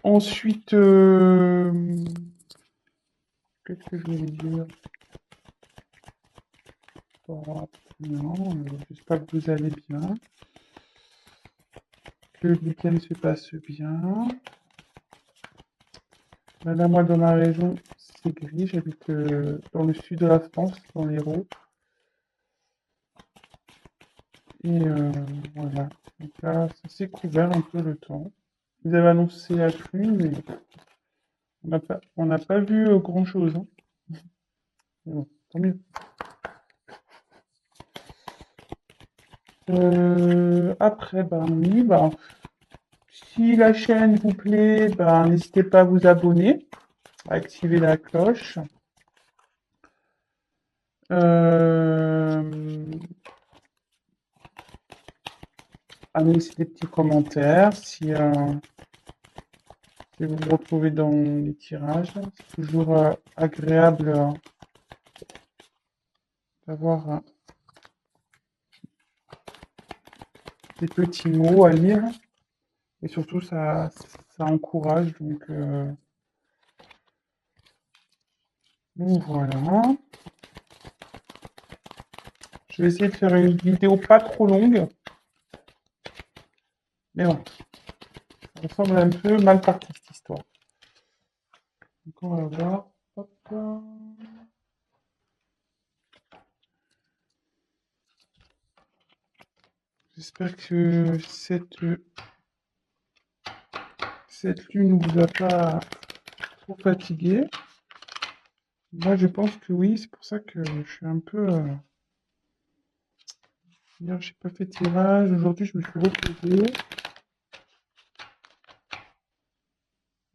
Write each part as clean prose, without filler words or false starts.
Ensuite, qu'est-ce que je voulais dire? Bon, non, j'espère que vous allez bien, que le week-end se passe bien. Là, moi, dans ma région, c'est gris. J'habite dans le sud de la France, dans l'Hérault. Et voilà. Donc là, ça s'est couvert un peu le temps. Vous avez annoncé la pluie, mais on n'a pas vu grand-chose, hein. Mais bon, tant mieux. Après, ben oui, ben, si la chaîne vous plaît, ben, n'hésitez pas à vous abonner, à activer la cloche. Euh, à me laisser des petits commentaires si vous vous retrouvez dans les tirages. C'est toujours agréable d'avoir des petits mots à lire. Et surtout, ça encourage. Donc voilà. Je vais essayer de faire une vidéo pas trop longue. Mais bon, ça me semble un peu mal parti cette histoire. Donc on va voir. Hop là. J'espère que cette lune ne vous a pas trop fatigué. Moi, je pense que oui. C'est pour ça que je suis un peu. Hier, j'ai pas fait de tirage. Aujourd'hui, je me suis reposé.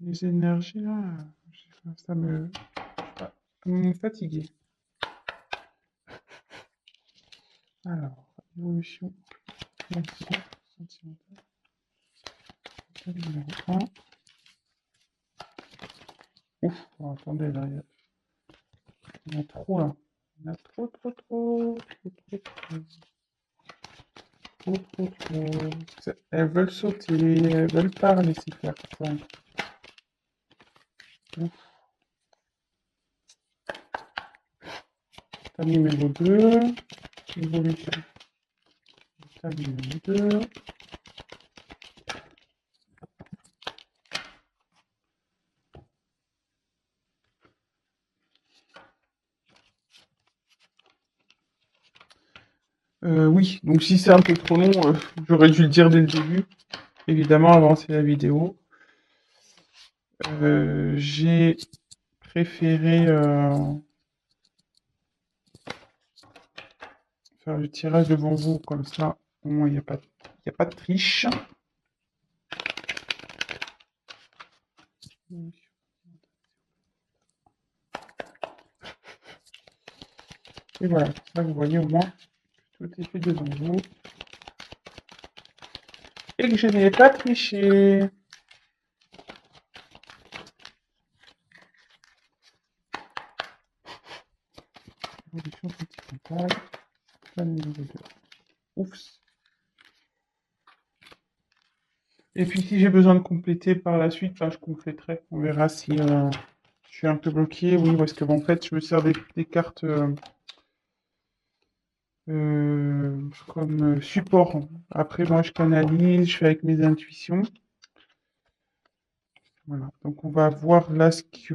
Les énergies, là, ça me fatiguait. Alors, évolution sentimentale, numéro 1. Ouf, oh, attendez, là, il y en a trop, là. Il y en a trop, trop, trop, trop, trop, trop, trop, trop, trop. Elles veulent sauter, elles veulent parler, ces cartes. Ouf. Table numéro 2, évolution. Table numéro 2. Oui, donc si c'est un peu trop long, j'aurais dû le dire dès le début. Évidemment, avancer la vidéo. J'ai préféré faire le tirage devant vous, comme ça, au moins il n'y a pas de triche. Et voilà, ça vous voyez au moins tout est fait devant vous. Et que je n'ai pas triché. Évolution sentimentale, plan numéro 2. Oups. Et puis si j'ai besoin de compléter par la suite, je compléterai. On verra si je suis un peu bloqué. Oui, parce que en fait, je me sers des cartes comme support. Après, moi, je canalise, je fais avec mes intuitions. Voilà. Donc, on va voir là ce qu'on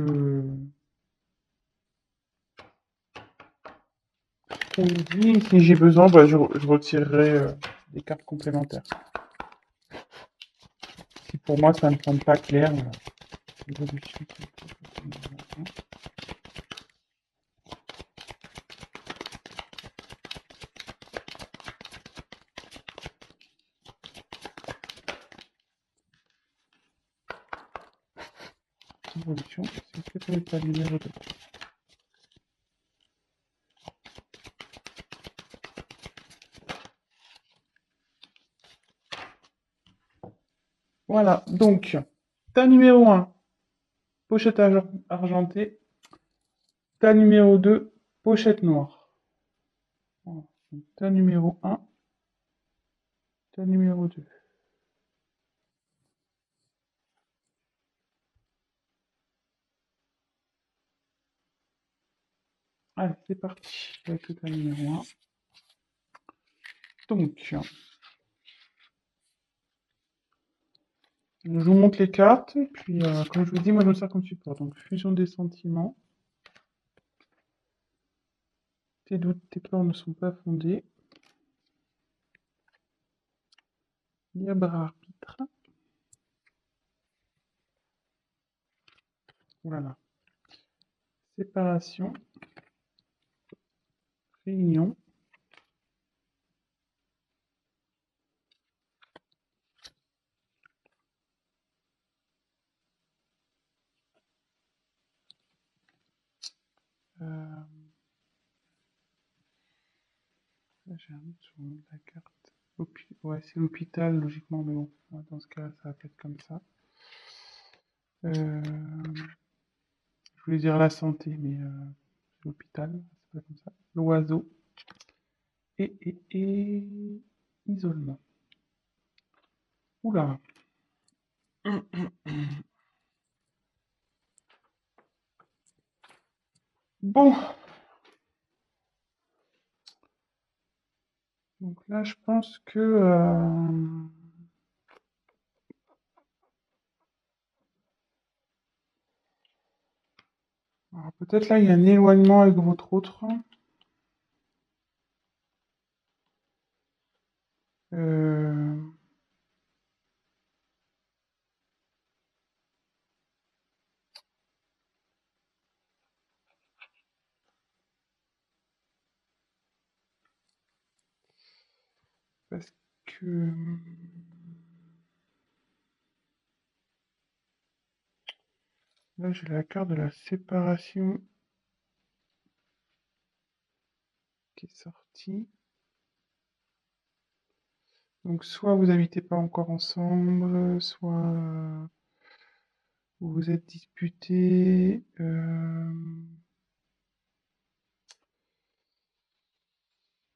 me dit. Si j'ai besoin, je retirerai des cartes complémentaires. Si pour moi, ça ne me semble pas clair. Évolution. Évolution. C'est peut-être la numéro 2. Voilà. Donc, tas numéro 1, pochette argentée. Tas numéro 2, pochette noire. Voilà. Tas numéro 1, tas numéro 2. Allez, c'est parti avec le cas numéro 1. Donc, je vous montre les cartes, et puis, comme je vous dis, moi je me sers comme support. Donc, fusion des sentiments. Tes doutes, tes peurs ne sont pas fondés. Libre arbitre. Voilà. Séparation. Réunion. Euh, j'ai un doute sur le nom de la carte. Ouais, c'est l'hôpital, logiquement, mais bon, dans ce cas, ça va être comme ça. Je voulais dire la santé, mais c'est l'hôpital, c'est pas comme ça. L'oiseau et isolement. Oula. Bon, donc là, je pense que alors peut-être là, il y a un éloignement avec votre autre. Euh, parce que là, j'ai la carte de la séparation qui est sortie. Donc, soit vous habitez pas encore ensemble, soit vous vous êtes disputés.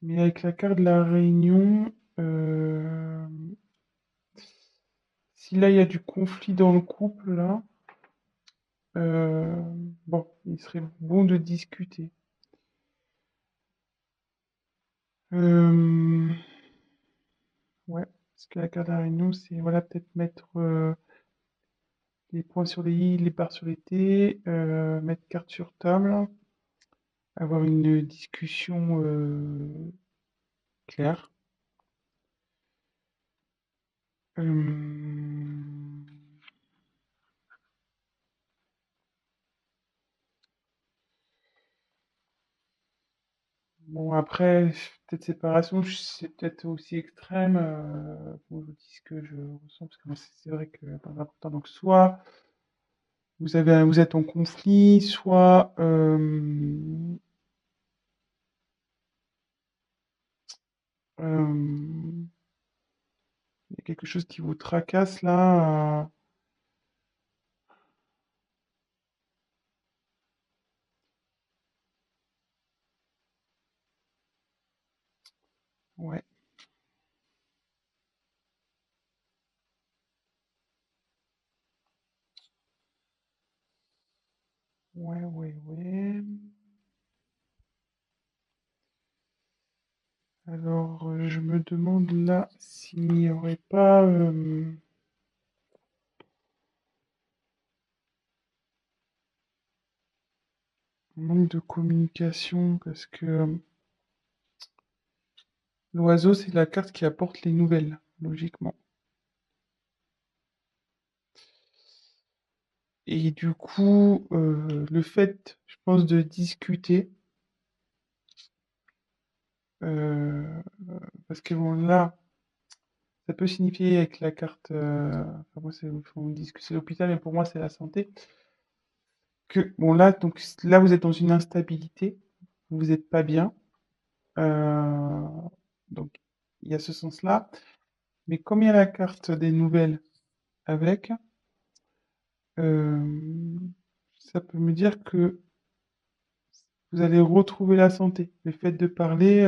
Mais avec la carte de la réunion, si là il y a du conflit dans le couple, là, euh, bon, il serait bon de discuter. Euh, ouais, parce que la carte de la réunion, c'est voilà, peut-être mettre les points sur les i, les barres sur les t, mettre carte sur table, avoir une discussion claire. Euh, Bon, après, peut-être séparation, c'est peut-être aussi extrême. Faut que je vous dise ce que je ressens, parce que moi, c'est vrai que dans un temps, donc soit vous êtes en conflit, soit il y a quelque chose qui vous tracasse là. Ouais, ouais, ouais, ouais. Alors, je me demande là s'il n'y aurait pas un manque de communication, parce que l'oiseau, c'est la carte qui apporte les nouvelles, logiquement. Et du coup, le fait, je pense, de discuter, euh, parce que bon, là, ça peut signifier avec la carte, enfin, moi, on me dit que c'est l'hôpital, mais pour moi, c'est la santé, que, bon, là, donc, là, vous êtes dans une instabilité, vous n'êtes pas bien, euh, donc, il y a ce sens-là, mais comme il y a la carte des nouvelles avec, euh, ça peut me dire que vous allez retrouver la santé. Le fait de parler,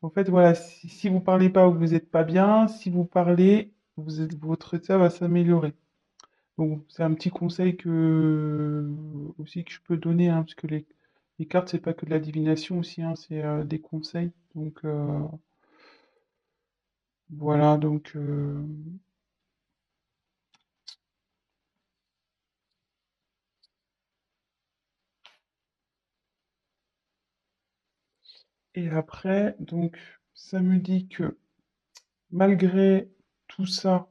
en fait, voilà, si vous parlez pas, vous n'êtes pas bien. Si vous parlez, votre état va s'améliorer. Donc, c'est un petit conseil que aussi que je peux donner, hein, parce que Les cartes, c'est pas que de la divination aussi, hein, c'est des conseils. Donc voilà, donc et après, donc ça me dit que malgré tout ça,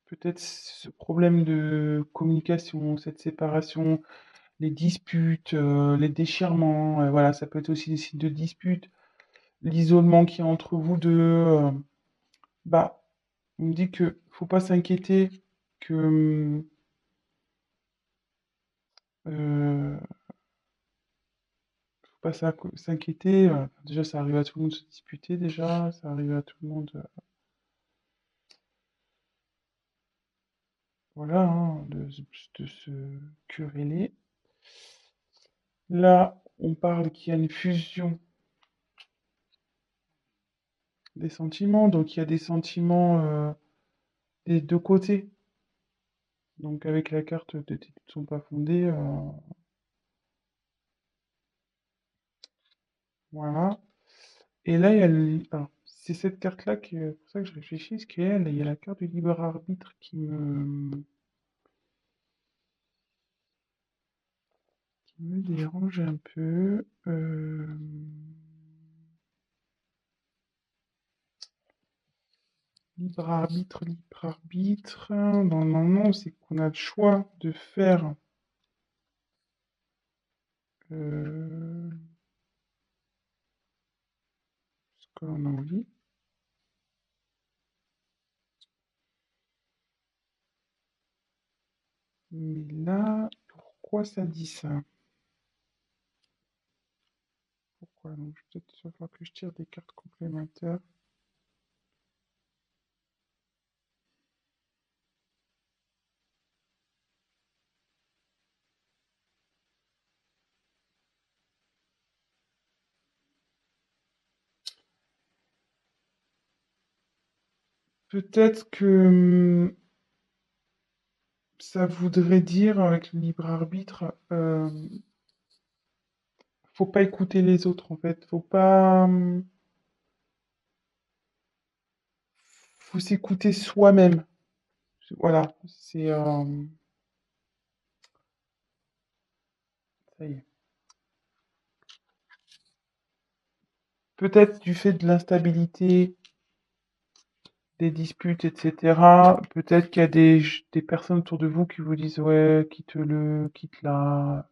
peut-être ce problème de communication, cette séparation, les disputes, les déchirements, voilà, ça peut être aussi des signes de disputes, l'isolement qu'il y a entre vous deux, bah, on me dit que faut pas s'inquiéter, que faut pas s'inquiéter. Déjà, ça arrive à tout le monde de se disputer, déjà, ça arrive à tout le monde, voilà, hein, de se quereller. Là, on parle qu'il y a une fusion des sentiments, donc il y a des sentiments des deux côtés. Donc avec la carte de tes doutes ne sont pas fondés, voilà. Et là, il y a alors, c'est cette carte-là qui est pour ça que je réfléchis, parce qu'il y a la carte du libre arbitre qui me dérange un peu. Libre arbitre, libre arbitre. Normalement, c'est qu'on a le choix de faire ce que l'on a envie. Mais là, pourquoi ça dit ça? Pourquoi? Donc, peut-être il va falloir que je tire des cartes complémentaires. Peut-être que ça voudrait dire, avec le libre arbitre, faut pas écouter les autres, en fait. Faut pas... faut s'écouter soi-même. Voilà, c'est... ça y est. Peut-être du fait de l'instabilité, des disputes, etc. Peut-être qu'il y a des personnes autour de vous qui vous disent, ouais, quitte là,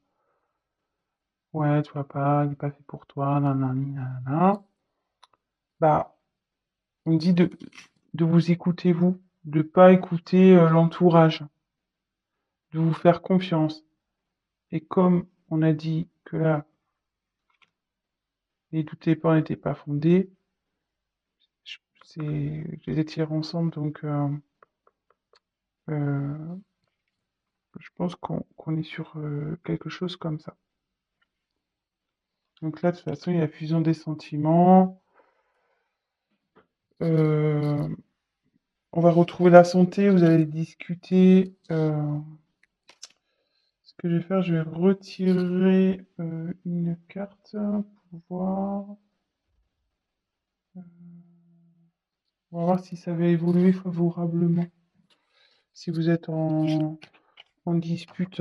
ouais, tu vois pas, il est pas fait pour toi, nanani, nanana. Bah, on dit de vous écouter vous, de pas écouter l'entourage, de vous faire confiance. Et comme on a dit que là, les doutes et peurs n'étaient pas fondés, je les ai tirés ensemble, donc euh, je pense qu'on est sur quelque chose comme ça. Donc là, de toute façon, il y a la fusion des sentiments. Euh, on va retrouver la santé, vous allez discuter. Ce que je vais faire, je vais retirer une carte pour voir. On va voir si ça va évoluer favorablement. Si vous êtes en dispute,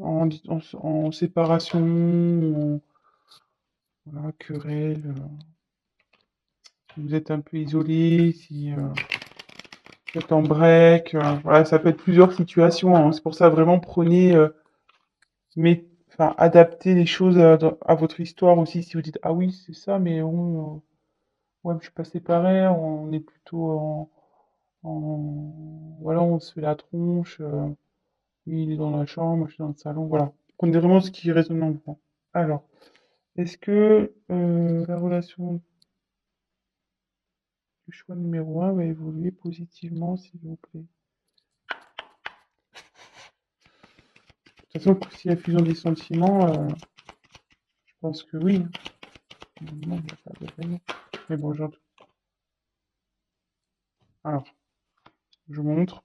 en séparation, voilà, querelle, si vous êtes un peu isolé, si vous êtes en break, voilà, ça peut être plusieurs situations, hein. C'est pour ça, vraiment, prenez, mais, enfin, adaptez les choses à votre histoire aussi. Si vous dites, ah oui, c'est ça, mais bon, ouais, mais je suis pas séparé, on est plutôt voilà, on se fait la tronche, lui il est dans la chambre, moi je suis dans le salon, voilà. Prenez vraiment ce qui résonne en vous. Alors, est-ce que la relation du choix numéro un va évoluer positivement, s'il vous plaît? De toute façon, s'il y a fusion des sentiments, je pense que oui, hein. Non, il n'y a pas de raison. Mais bon, alors, je montre.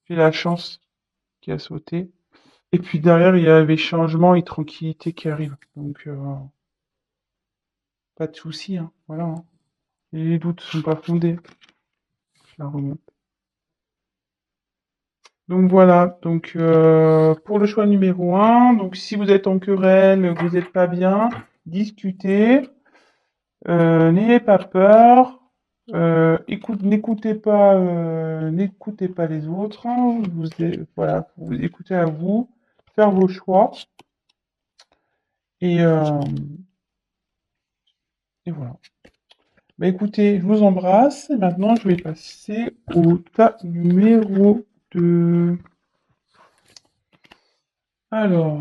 J'ai la chance qui a sauté. Et puis derrière, il y avait changement et tranquillité qui arrive. Donc, pas de souci, hein. Voilà, hein. Et les doutes sont pas fondés. Je la remonte. Donc voilà, donc pour le choix numéro un, donc si vous êtes en querelle, que vous n'êtes pas bien, discutez, n'ayez pas peur, n'écoutez pas les autres, hein, voilà, vous écoutez à vous, faire vos choix, et, euh, et voilà. Bah écoutez, je vous embrasse, et maintenant je vais passer au tas numéro 2. Alors,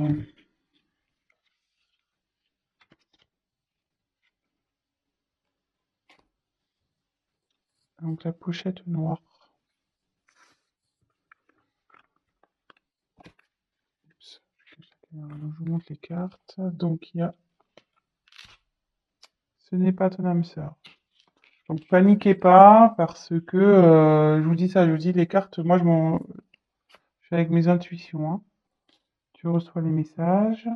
donc la pochette noire. Alors, je vous montre les cartes. Donc, il y a ce n'est pas ton âme sœur. Donc, paniquez pas parce que je vous dis ça, je vous dis les cartes. Moi, je fais avec mes intuitions, hein. Tu reçois les messages.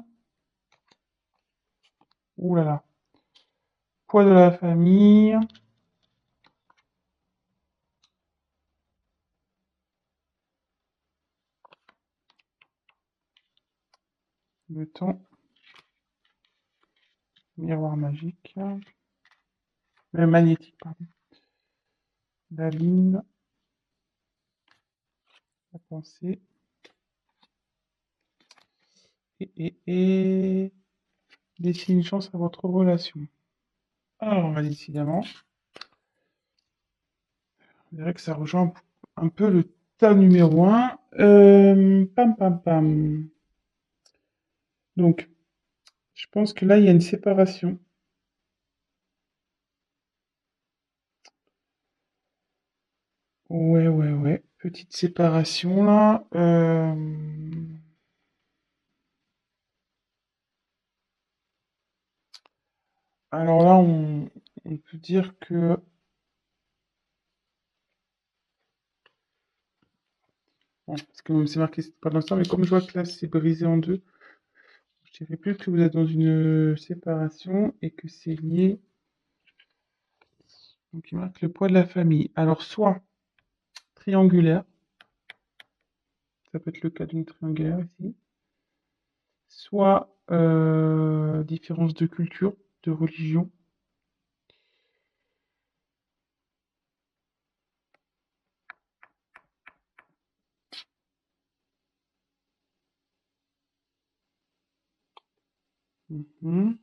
Ouh là là. Poids de la famille. Le temps. Miroir magique. Magnétique, pardon. La ligne. La pensée. Et laissez une chance à votre relation. Alors, décidément, je dirais que ça rejoint un peu le tas numéro un. Pam pam pam. Donc, je pense que là, il y a une séparation. Ouais, ouais, ouais. Petite séparation là. Alors là, on peut dire que... Bon, parce que c'est marqué c'est pas l'instant, mais comme je vois que là, c'est brisé en deux, je dirais plus que vous êtes dans une séparation et que c'est lié. Donc, il marque le poids de la famille. Alors, soit triangulaire, ça peut être le cas d'une triangulaire ici, soit différence de culture, de religion. Mhm.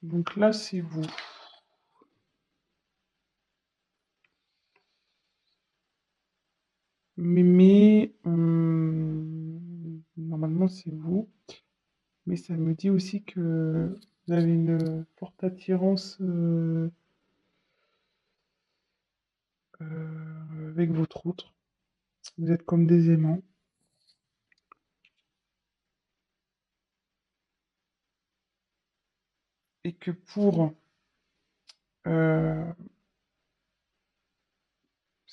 Donc là, c'est vous. Mais normalement, c'est vous. Mais ça me dit aussi que vous avez une forte attirance avec votre autre. Vous êtes comme des aimants. Et que parce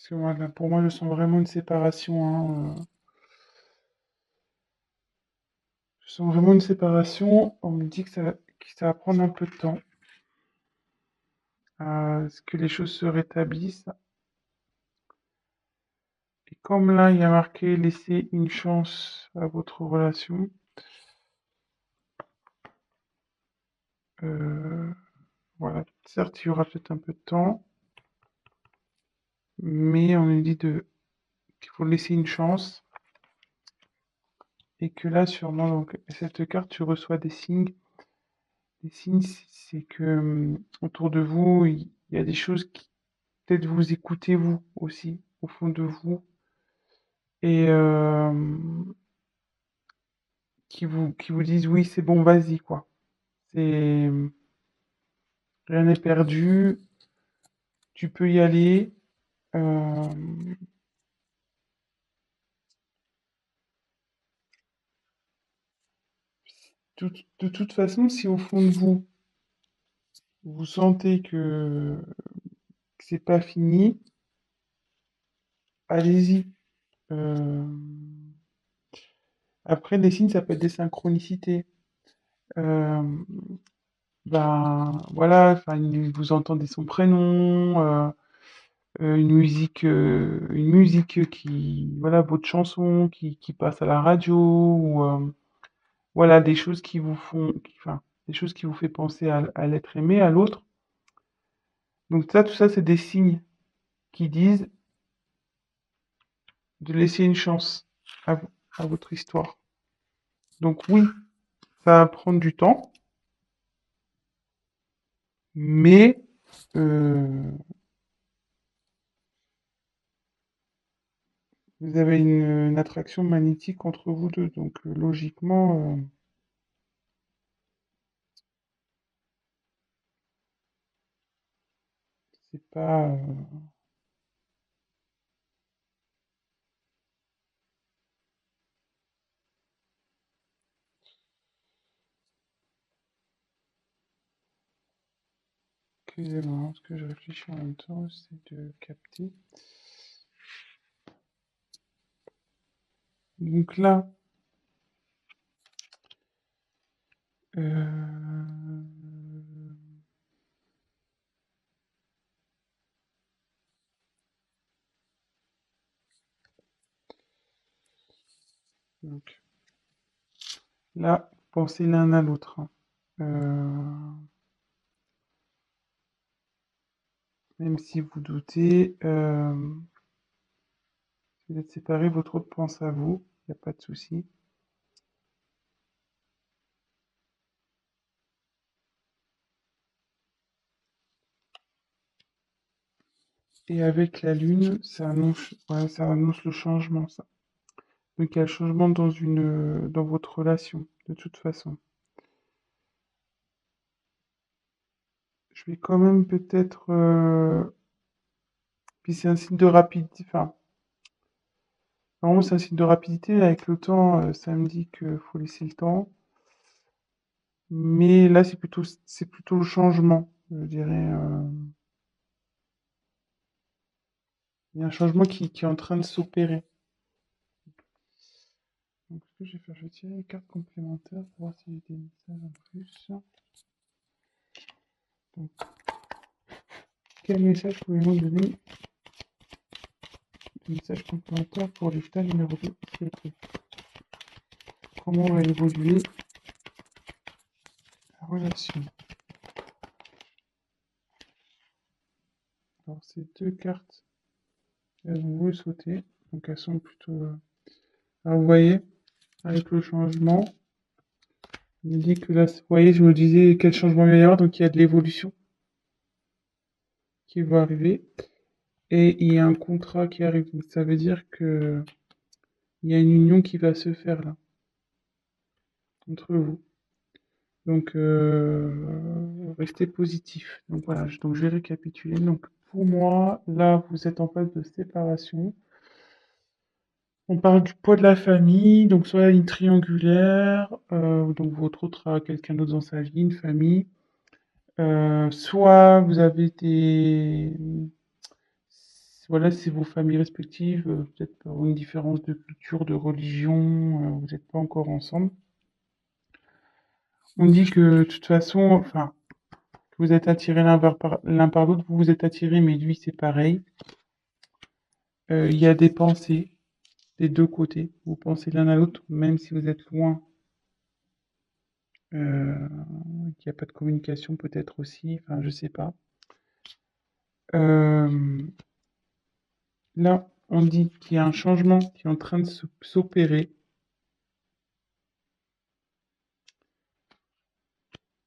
que voilà, pour moi, je sens vraiment une séparation, hein, je sens vraiment une séparation. On me dit que ça va prendre un peu de temps à ce que les choses se rétablissent. Et comme là, il y a marqué laisser une chance à votre relation, euh, voilà. Certes, il y aura peut-être un peu de temps, mais on nous dit qu'il faut laisser une chance. Et que là, sûrement, donc, cette carte, tu reçois des signes. Les signes, c'est que autour de vous, il y a des choses qui peut-être vous écoutez vous aussi, au fond de vous. Et qui vous disent oui, c'est bon, vas-y, quoi. C'est rien n'est perdu, tu peux y aller. Euh, de toute façon, si au fond de vous, vous sentez que c'est pas fini, allez-y. Euh, Après, les signes, ça peut être des synchronicités. Euh, Ben voilà, enfin, vous entendez son prénom, une musique qui, voilà, votre chanson qui passe à la radio, ou voilà, des choses qui vous font, enfin, des choses qui vous fait penser à l'être aimé, à l'autre. Donc ça, tout ça, c'est des signes qui disent de laisser une chance à vous, à votre histoire. Donc oui, ça va prendre du temps, mais euh, vous avez une attraction magnétique entre vous deux, donc logiquement, c'est pas. Excusez-moi, ce que je réfléchis en même temps, c'est de capter. Donc là, euh, donc là, pensez l'un à l'autre, hein. Même si vous doutez, si vous êtes séparés, votre autre pense à vous, il n'y a pas de souci. Et avec la lune, ouais, ça annonce le changement, ça. Donc il y a le changement dans votre relation, de toute façon. Je vais quand même peut-être, puis c'est un signe de rapidité, enfin, normalement c'est un signe de rapidité, avec le temps, ça me dit qu'il faut laisser le temps. Mais là, c'est plutôt le changement, je dirais. Il y a un changement qui est en train de s'opérer. Donc, ce que je vais faire, je vais tirer les cartes complémentaires pour voir s'il y a des messages en plus. Donc, quel message pouvez-vous donner? Des messages complémentaires pour l'état numéro 2, s'il vous plaît. Comment va évoluer la relation? Alors, ces deux cartes, elles vont sauter. Donc, elles sont plutôt. Alors, vous voyez, avec le changement, il me dit que là, vous voyez, je me disais quel changement il va y avoir, donc il y a de l'évolution qui va arriver. Et il y a un contrat qui arrive. Donc ça veut dire que il y a une union qui va se faire là, entre vous. Donc restez positif. Donc voilà, donc je vais récapituler. Donc pour moi, là, vous êtes en phase de séparation. On parle du poids de la famille, donc soit une triangulaire, donc votre autre a quelqu'un d'autre dans sa vie, une famille. Soit vous avez voilà, c'est vos familles respectives, peut-être pour une différence de culture, de religion, vous n'êtes pas encore ensemble. On dit que de toute façon, enfin, que vous êtes attirés l'un par l'autre, vous vous êtes attirés, mais lui c'est pareil. Il y a des pensées des deux côtés. Vous pensez l'un à l'autre, même si vous êtes loin. Qu'il n'y a pas de communication peut-être aussi, enfin je sais pas. Euh, Là, on dit qu'il y a un changement qui est en train de s'opérer.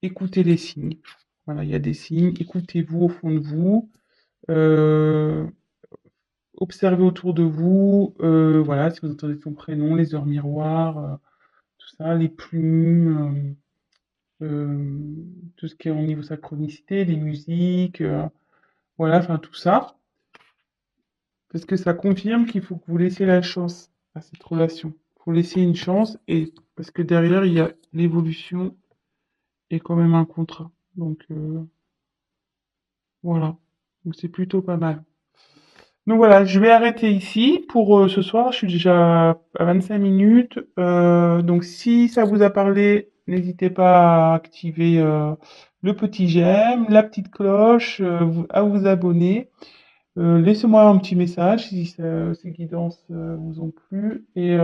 Écoutez les signes. Voilà, il y a des signes. Écoutez-vous au fond de vous. Euh, Observez autour de vous. Voilà, si vous entendez son prénom, les heures miroirs, tout tout ça, les plumes, tout ce qui est au niveau synchronicité, les musiques, voilà, enfin tout ça. Parce que ça confirme qu'il faut que vous laissiez la chance à cette relation. Il faut laisser une chance et parce que derrière, il y a l'évolution et quand même un contrat. Donc voilà. Donc c'est plutôt pas mal. Donc voilà, je vais arrêter ici pour ce soir. Je suis déjà à 25 minutes. Donc si ça vous a parlé, n'hésitez pas à activer le petit j'aime, la petite cloche, à vous abonner. Laissez-moi un petit message si ces guidances vous ont plu. Et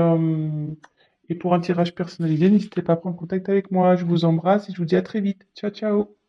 pour un tirage personnalisé, n'hésitez pas à prendre contact avec moi. Je vous embrasse et je vous dis à très vite. Ciao, ciao!